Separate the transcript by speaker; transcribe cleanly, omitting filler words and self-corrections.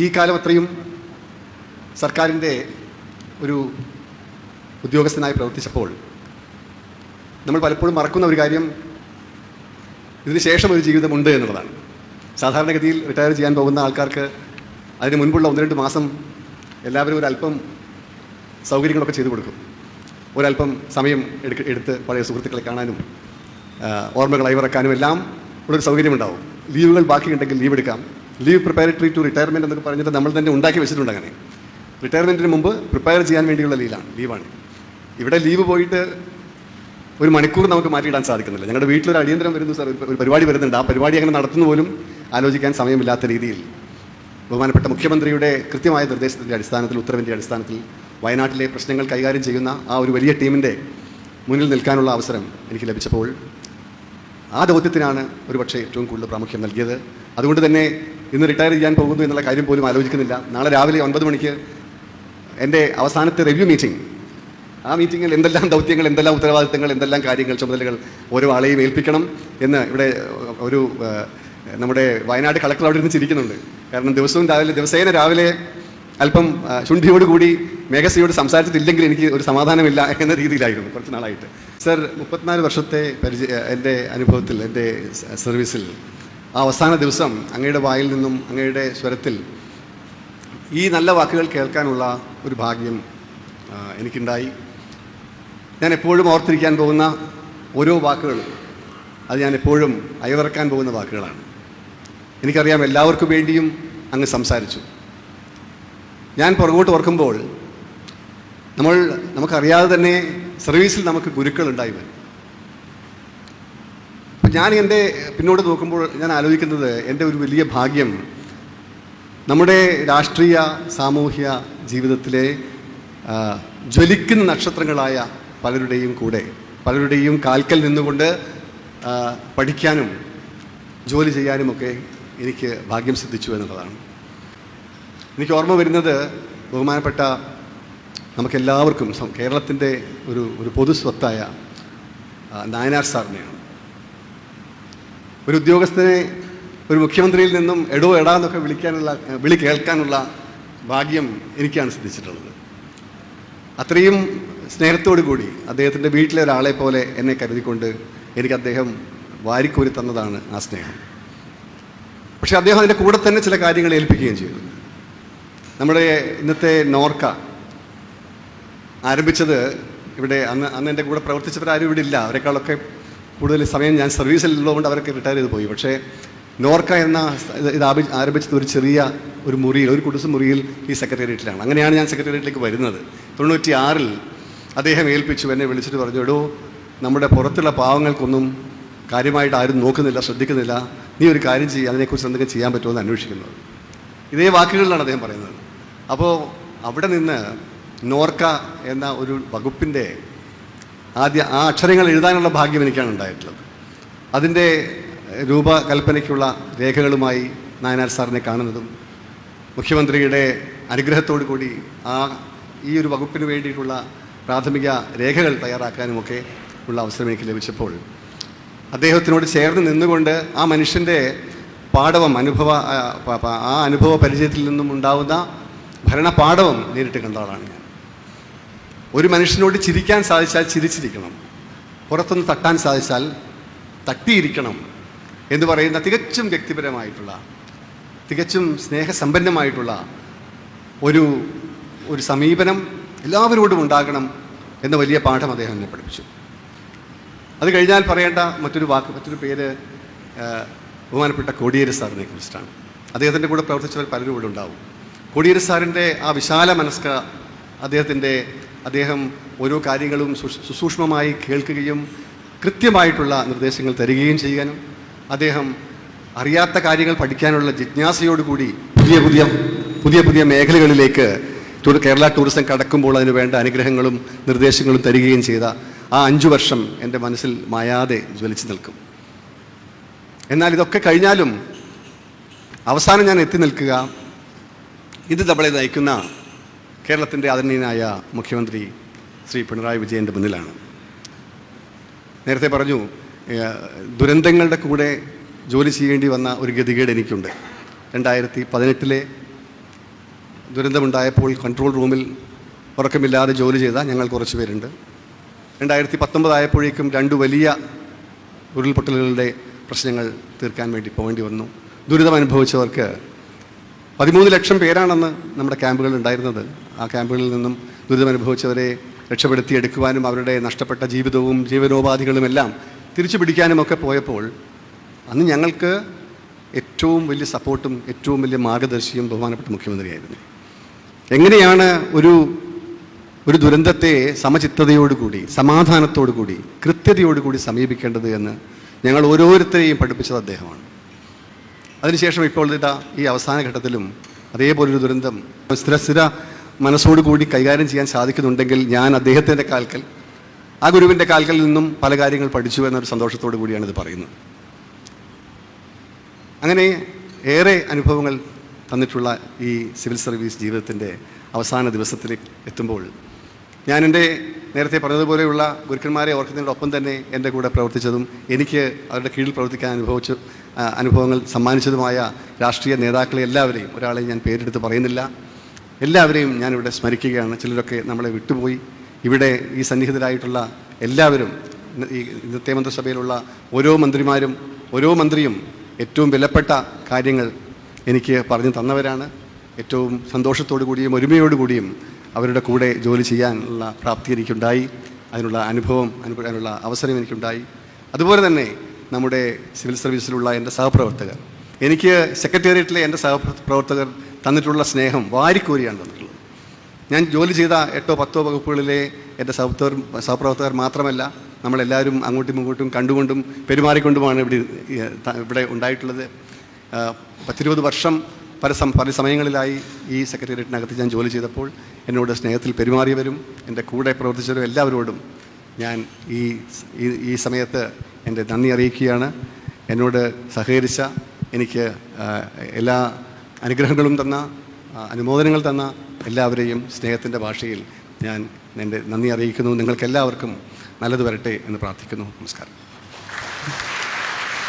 Speaker 1: ഈ കാലം അത്രയും സർക്കാരിൻ്റെ ഒരു ഉദ്യോഗസ്ഥനായി പ്രവർത്തിച്ചപ്പോൾ നമ്മൾ പലപ്പോഴും മറക്കുന്ന ഒരു കാര്യം ഇതിന് ശേഷം ഒരു ജീവിതമുണ്ട് എന്നുള്ളതാണ്. സാധാരണഗതിയിൽ റിട്ടയർ ചെയ്യാൻ പോകുന്ന ആൾക്കാർക്ക് അതിന് മുൻപുള്ള 1-2 മാസം എല്ലാവരും ഒരല്പം സൗകര്യങ്ങളൊക്കെ ചെയ്തു കൊടുക്കും. ഒരല്പം സമയം എടുത്ത് പഴയ സുഹൃത്തുക്കളെ കാണാനും ഓർമ്മകൾ അയവിറക്കാനും എല്ലാം ഉള്ളൊരു സൗകര്യമുണ്ടാവും. ലീവുകൾ ബാക്കിയുണ്ടെങ്കിൽ ലീവ് എടുക്കാം. ലീവ് പ്രിപ്പയറേറ്ററി ടു റിട്ടയർമെൻറ്റ് എന്നൊക്കെ പറഞ്ഞിട്ട് നമ്മൾ തന്നെ ഉണ്ടാക്കി വെച്ചിട്ടുണ്ട്. അങ്ങനെ റിട്ടയർമെൻറ്റിന് മുമ്പ് പ്രിപ്പയർ ചെയ്യാൻ വേണ്ടിയുള്ള ലീവാണ്. ഇവിടെ ലീവ് പോയിട്ട് ഒരു മണിക്കൂർ നമുക്ക് മാറ്റിയിടാൻ സാധിക്കുന്നില്ല. ഞങ്ങളുടെ വീട്ടിലൊരു അടിയന്തരം വരുന്നു സാർ, ഒരു പരിപാടി വരുന്നുണ്ട്, ആ പരിപാടി അങ്ങനെ നടത്തുന്ന പോലും ആലോചിക്കാൻ സമയമില്ലാത്ത രീതിയിൽ ബഹുമാനപ്പെട്ട മുഖ്യമന്ത്രിയുടെ കൃത്യമായ നിർദ്ദേശത്തിൻ്റെ അടിസ്ഥാനത്തിൽ, ഉത്തരവിൻ്റെ അടിസ്ഥാനത്തിൽ വയനാട്ടിലെ പ്രശ്നങ്ങൾ കൈകാര്യം ചെയ്യുന്ന ആ ഒരു വലിയ ടീമിൻ്റെ മുന്നിൽ നിൽക്കാനുള്ള അവസരം എനിക്ക് ലഭിച്ചപ്പോൾ ആ ദൗത്യത്തിനാണ് ഒരുപക്ഷെ ഏറ്റവും കൂടുതൽ പ്രാമുഖ്യം നൽകിയത്. അതുകൊണ്ട് തന്നെ ഇന്ന് റിട്ടയർ ചെയ്യാൻ പോകുന്നു എന്നുള്ള കാര്യം പോലും ആലോചിക്കുന്നില്ല. നാളെ രാവിലെ 9 മണിക്ക് എൻ്റെ അവസാനത്തെ റിവ്യൂ മീറ്റിംഗ്, ആ മീറ്റിങ്ങിൽ എന്തെല്ലാം ദൗത്യങ്ങൾ, എന്തെല്ലാം ഉത്തരവാദിത്തങ്ങൾ, എന്തെല്ലാം കാര്യങ്ങൾ, ചുമതലകൾ ഓരോ ആളെയും ഏൽപ്പിക്കണം എന്ന് ഇവിടെ ഒരു നമ്മുടെ വയനാട് കളക്ടർ അവിടെ ഇരുന്ന് ചിരിക്കുന്നുണ്ട്. കാരണം ദിവസേന രാവിലെ അല്പം ശുണ്ഠിയോടുകൂടി മേഘശ്രീയോട് സംസാരിച്ചിട്ടില്ലെങ്കിൽ എനിക്ക് ഒരു സമാധാനമില്ല എന്ന രീതിയിലായിരുന്നു കുറച്ച് നാളായിട്ട്. സർ, 34 വർഷത്തെ എൻ്റെ അനുഭവത്തിൽ, എൻ്റെ സർവീസിൽ ആ അവസാന ദിവസം അങ്ങയുടെ വായിൽ നിന്നും അങ്ങയുടെ സ്വരത്തിൽ ഈ നല്ല വാക്കുകൾ കേൾക്കാനുള്ള ഒരു ഭാഗ്യം എനിക്കുണ്ടായി. ഞാൻ എപ്പോഴും ഓർത്തിരിക്കാൻ പോകുന്ന ഓരോ വാക്കുകളും അത് ഞാൻ എപ്പോഴും അയവിറക്കാൻ പോകുന്ന വാക്കുകളാണ്. എനിക്കറിയാം എല്ലാവർക്കും വേണ്ടിയും അങ്ങ് സംസാരിച്ചു. ഞാൻ പുറകോട്ട് ഓർക്കുമ്പോൾ നമുക്കറിയാതെ തന്നെ സർവീസിൽ നമുക്ക് ഗുരുക്കളുണ്ടായി വരും. അപ്പം ഞാൻ എൻ്റെ പിന്നോട്ട് നോക്കുമ്പോൾ ഞാൻ ആലോചിക്കുന്നത് എൻ്റെ ഒരു വലിയ ഭാഗ്യം നമ്മുടെ രാഷ്ട്രീയ സാമൂഹ്യ ജീവിതത്തിലെ ജ്വലിക്കുന്ന നക്ഷത്രങ്ങളായ പലരുടെയും കാൽക്കൽ നിന്നുകൊണ്ട് പഠിക്കാനും ജോലി ചെയ്യാനുമൊക്കെ എനിക്ക് ഭാഗ്യം സിദ്ധിച്ചു എന്നുള്ളതാണ്. എനിക്ക് ഓർമ്മ വരുന്നത് ബഹുമാനപ്പെട്ട നമുക്കെല്ലാവർക്കും കേരളത്തിൻ്റെ ഒരു പൊതു സ്വത്തായ നായനാർ സാറിനെയാണ്. ഒരു ഉദ്യോഗസ്ഥനെ ഒരു മുഖ്യമന്ത്രിയിൽ നിന്നും എടോ എടാ എന്നൊക്കെ വിളി കേൾക്കാനുള്ള ഭാഗ്യം എനിക്കാണ് സിദ്ധിച്ചിട്ടുള്ളത്. അത്രയും സ്നേഹത്തോടു കൂടി അദ്ദേഹത്തിൻ്റെ വീട്ടിലെ ഒരാളെ പോലെ എന്നെ കരുതിക്കൊണ്ട് എനിക്ക് അദ്ദേഹം വാരിക്കോരി തന്നതാണ് ആ സ്നേഹം. പക്ഷെ അദ്ദേഹം അതിൻ്റെ കൂടെ തന്നെ ചില കാര്യങ്ങൾ ഏൽപ്പിക്കുകയും ചെയ്തു. നമ്മുടെ ഇന്നത്തെ നോർക്ക ആരംഭിച്ചത് ഇവിടെ അന്ന് എൻ്റെ കൂടെ പ്രവർത്തിച്ചവരാരും ഇവിടെ ഇല്ല. അവരെക്കാളൊക്കെ കൂടുതൽ സമയം ഞാൻ സർവീസിലുള്ളതുകൊണ്ട് അവരൊക്കെ റിട്ടയർ ചെയ്ത് പോയി. പക്ഷേ നോർക്ക എന്ന ഇത് ആരംഭിച്ചത് ഒരു ചെറിയ ഒരു മുറിയിൽ, ഒരു കുടിസ് മുറിയിൽ ഈ സെക്രട്ടേറിയറ്റിലാണ്. അങ്ങനെയാണ് ഞാൻ സെക്രട്ടേറിയറ്റിലേക്ക് വരുന്നത്. 96-ൽ അദ്ദേഹം ഏൽപ്പിച്ചു, എന്നെ വിളിച്ചിട്ട് പറഞ്ഞു, എടോ നമ്മുടെ പുറത്തുള്ള പാവങ്ങൾക്കൊന്നും കാര്യമായിട്ട് ആരും നോക്കുന്നില്ല, ശ്രദ്ധിക്കുന്നില്ല, നീ ഒരു കാര്യം ചെയ്യുക, അതിനെക്കുറിച്ച് എന്തെങ്കിലും ചെയ്യാൻ പറ്റുമോ എന്ന് അന്വേഷിക്കുന്നത്. ഇതേ വാക്കുകളിലാണ് അദ്ദേഹം പറയുന്നത്. അപ്പോൾ അവിടെ നിന്ന് നോർക്ക എന്ന ഒരു വകുപ്പിൻ്റെ ആ അക്ഷരങ്ങൾ എഴുതാനുള്ള ഭാഗ്യം എനിക്കാണ് ഉണ്ടായിട്ടുള്ളത്. അതിൻ്റെ രൂപകൽപ്പനയ്ക്കുള്ള രേഖകളുമായി നായനാർ സാറിനെ കാണുന്നതും മുഖ്യമന്ത്രിയുടെ അനുഗ്രഹത്തോടു കൂടി ഈ ഒരു വകുപ്പിന് വേണ്ടിയിട്ടുള്ള പ്രാഥമിക രേഖകൾ തയ്യാറാക്കാനുമൊക്കെ ഉള്ള അവസരം എനിക്ക് ലഭിച്ചപ്പോൾ അദ്ദേഹത്തിനോട് ചേർന്ന് നിന്നുകൊണ്ട് ആ മനുഷ്യൻ്റെ പാടവം ആ അനുഭവ പരിചയത്തിൽ നിന്നും ഉണ്ടാവുന്ന ഭരണപാടവം നേരിട്ട് കണ്ട ആളാണ് ഞാൻ. ഒരു മനുഷ്യനോട് ചിരിക്കാൻ സാധിച്ചാൽ ചിരിച്ചിരിക്കണം, പുറത്തൊന്ന് തട്ടാൻ സാധിച്ചാൽ തട്ടിയിരിക്കണം എന്ന് പറയുന്ന തികച്ചും വ്യക്തിപരമായിട്ടുള്ള, തികച്ചും സ്നേഹസമ്പന്നമായിട്ടുള്ള ഒരു സമീപനം എല്ലാവരോടും ഉണ്ടാകണം എന്ന വലിയ പാഠം അദ്ദേഹം എന്നെ പഠിപ്പിച്ചു. അത് കഴിഞ്ഞാൽ പറയേണ്ട മറ്റൊരു പേര് ബഹുമാനപ്പെട്ട കോടിയേരി സാറിനെ കുറിച്ചിട്ടാണ്. അദ്ദേഹത്തിൻ്റെ കൂടെ പ്രവർത്തിച്ചവർ പലരും ഇവിടെ ഉണ്ടാവും. കോടിയേരി സാറിൻ്റെ ആ വിശാല മനസ്ക, അദ്ദേഹം ഓരോ കാര്യങ്ങളും സുസൂക്ഷ്മമായി കേൾക്കുകയും കൃത്യമായിട്ടുള്ള നിർദ്ദേശങ്ങൾ തരികയും ചെയ്യാനും അദ്ദേഹം അറിയാത്ത കാര്യങ്ങൾ പഠിക്കാനുള്ള ജിജ്ഞാസയോടുകൂടി പുതിയ മേഖലകളിലേക്ക് കേരള ടൂറിസം കടക്കുമ്പോൾ അതിന് വേണ്ട അനുഗ്രഹങ്ങളും നിർദ്ദേശങ്ങളും തരികയും ചെയ്ത ആ 5 വർഷം എൻ്റെ മനസ്സിൽ മായാതെ ജ്വലിച്ചു നിൽക്കും. എന്നാൽ ഇതൊക്കെ കഴിഞ്ഞാലും അവസാനം ഞാൻ എത്തി നിൽക്കുക ഇത് നമ്മളെ നയിക്കുന്ന കേരളത്തിൻ്റെ ആദരണീയനായ മുഖ്യമന്ത്രി ശ്രീ പിണറായി വിജയൻ്റെ മുന്നിലാണ്. നേരത്തെ പറഞ്ഞു, ദുരന്തങ്ങളുടെ കൂടെ ജോലി ചെയ്യേണ്ടി വന്ന ഒരു ഗതികേട് എനിക്കുണ്ട്. 2018 ദുരന്തമുണ്ടായപ്പോൾ കൺട്രോൾ റൂമിൽ ഉറക്കമില്ലാതെ ജോലി ചെയ്ത ഞങ്ങൾ കുറച്ച് പേരുണ്ട്. 2019 ആയപ്പോഴേക്കും 2 വലിയ ഉരുൾപൊട്ടലുകളുടെ പ്രശ്നങ്ങൾ തീർക്കാൻ വേണ്ടി പോകേണ്ടി വന്നു. ദുരിതം അനുഭവിച്ചവർക്ക് 13 ലക്ഷം പേരാണെന്ന് നമ്മുടെ ക്യാമ്പുകൾ ഉണ്ടായിരുന്നത്. ആ ക്യാമ്പുകളിൽ നിന്നും ദുരിതമനുഭവിച്ചവരെ രക്ഷപ്പെടുത്തിയെടുക്കുവാനും അവരുടെ നഷ്ടപ്പെട്ട ജീവിതവും ജീവനോപാധികളുമെല്ലാം തിരിച്ചു പിടിക്കാനുമൊക്കെ പോയപ്പോൾ അന്ന് ഞങ്ങൾക്ക് ഏറ്റവും വലിയ സപ്പോർട്ടും ഏറ്റവും വലിയ മാർഗദർശിയും ബഹുമാനപ്പെട്ട മുഖ്യമന്ത്രിയായിരുന്നു. എങ്ങനെയാണ് ഒരു ദുരന്തത്തെ സമചിത്തതയോടുകൂടി, സമാധാനത്തോടുകൂടി, കൃത്യതയോടുകൂടി സമീപിക്കേണ്ടത് എന്ന് ഞങ്ങൾ ഓരോരുത്തരെയും പഠിപ്പിച്ചത് അദ്ദേഹമാണ്. അതിനുശേഷം ഇപ്പോൾ ഈ അവസാന ഘട്ടത്തിലും അതേപോലൊരു ദുരന്തം സ്ഥിര മനസ്സോടുകൂടി കൈകാര്യം ചെയ്യാൻ സാധിക്കുന്നുണ്ടെങ്കിൽ ഞാൻ അദ്ദേഹത്തിൻ്റെ കാൽക്കൽ, ആ ഗുരുവിൻ്റെ കാൽക്കൽ നിന്നും പല കാര്യങ്ങൾ പഠിച്ചു എന്നൊരു സന്തോഷത്തോടു കൂടിയാണ് ഇത് പറയുന്നത്. അങ്ങനെ ഏറെ അനുഭവങ്ങൾ തന്നിട്ടുള്ള ഈ സിവിൽ സർവീസ് ജീവിതത്തിൻ്റെ അവസാന ദിവസത്തിലേക്ക് എത്തുമ്പോൾ ഞാൻ എൻ്റെ നേരത്തെ പറഞ്ഞതുപോലെയുള്ള ഗുരുക്കന്മാരെ ഓർക്കുന്നതിനോടൊപ്പം തന്നെ എൻ്റെ കൂടെ പ്രവർത്തിച്ചതും എനിക്ക് അവരുടെ കീഴിൽ പ്രവർത്തിക്കാൻ അനുഭവങ്ങൾ സമ്മാനിച്ചതുമായ രാഷ്ട്രീയ നേതാക്കളെ എല്ലാവരെയും, ഒരാളെയും ഞാൻ പേരെടുത്ത് പറയുന്നില്ല, എല്ലാവരെയും ഞാനിവിടെ സ്മരിക്കുകയാണ്. ചിലരൊക്കെ നമ്മളെ വിട്ടുപോയി. ഇവിടെ ഈ സന്നിഹിതരായിട്ടുള്ള എല്ലാവരും, ഈ ഇന്നത്തെ മന്ത്രിസഭയിലുള്ള ഓരോ മന്ത്രിമാരും, ഓരോ മന്ത്രിയും ഏറ്റവും വിലപ്പെട്ട കാര്യങ്ങൾ എനിക്ക് പറഞ്ഞു തന്നവരാണ്. ഏറ്റവും സന്തോഷത്തോടു കൂടിയും ഒരുമയോടുകൂടിയും അവരുടെ കൂടെ ജോലി ചെയ്യാനുള്ള പ്രാപ്തി എനിക്കുണ്ടായി. അതിനുള്ള അതിനുള്ള അവസരം എനിക്കുണ്ടായി. അതുപോലെ തന്നെ നമ്മുടെ സിവിൽ സർവീസിലുള്ള എൻ്റെ സഹപ്രവർത്തകർ, എനിക്ക് സെക്രട്ടേറിയറ്റിലെ എൻ്റെ സഹപ്രവർത്തകർ തന്നിട്ടുള്ള സ്നേഹം വാരിക്കോരിയാണ് തന്നിട്ടുള്ളത്. ഞാൻ ജോലി ചെയ്ത 8 10 വകുപ്പുകളിലെ എൻ്റെ സഹപ്രവർത്തകർ മാത്രമല്ല, നമ്മളെല്ലാവരും അങ്ങോട്ടും ഇങ്ങോട്ടും കണ്ടുകൊണ്ടും പെരുമാറിക്കൊണ്ടുമാണ് ഇവിടെ ഉണ്ടായിട്ടുള്ളത്. 10-20 വർഷം പല സമയങ്ങളിലായി ഈ സെക്രട്ടേറിയറ്റിനകത്ത് ഞാൻ ജോലി ചെയ്തപ്പോൾ എന്നോട് സ്നേഹത്തിൽ പെരുമാറിയവരും എൻ്റെ കൂടെ പ്രവർത്തിച്ചവരും എല്ലാവരോടും ഞാൻ ഈ സമയത്ത് എൻ്റെ നന്ദി അറിയിക്കുകയാണ്. എന്നോട് സഹകരിച്ച, എനിക്ക് എല്ലാ അനുഗ്രഹങ്ങളും തന്ന, അനുമോദനങ്ങൾ തന്ന എല്ലാവരെയും സ്നേഹത്തിൻ്റെ ഭാഷയിൽ ഞാൻ എൻ്റെ നന്ദി അറിയിക്കുന്നു. നിങ്ങൾക്കെല്ലാവർക്കും നല്ലത് വരട്ടെ എന്ന് പ്രാർത്ഥിക്കുന്നു. നമസ്കാരം.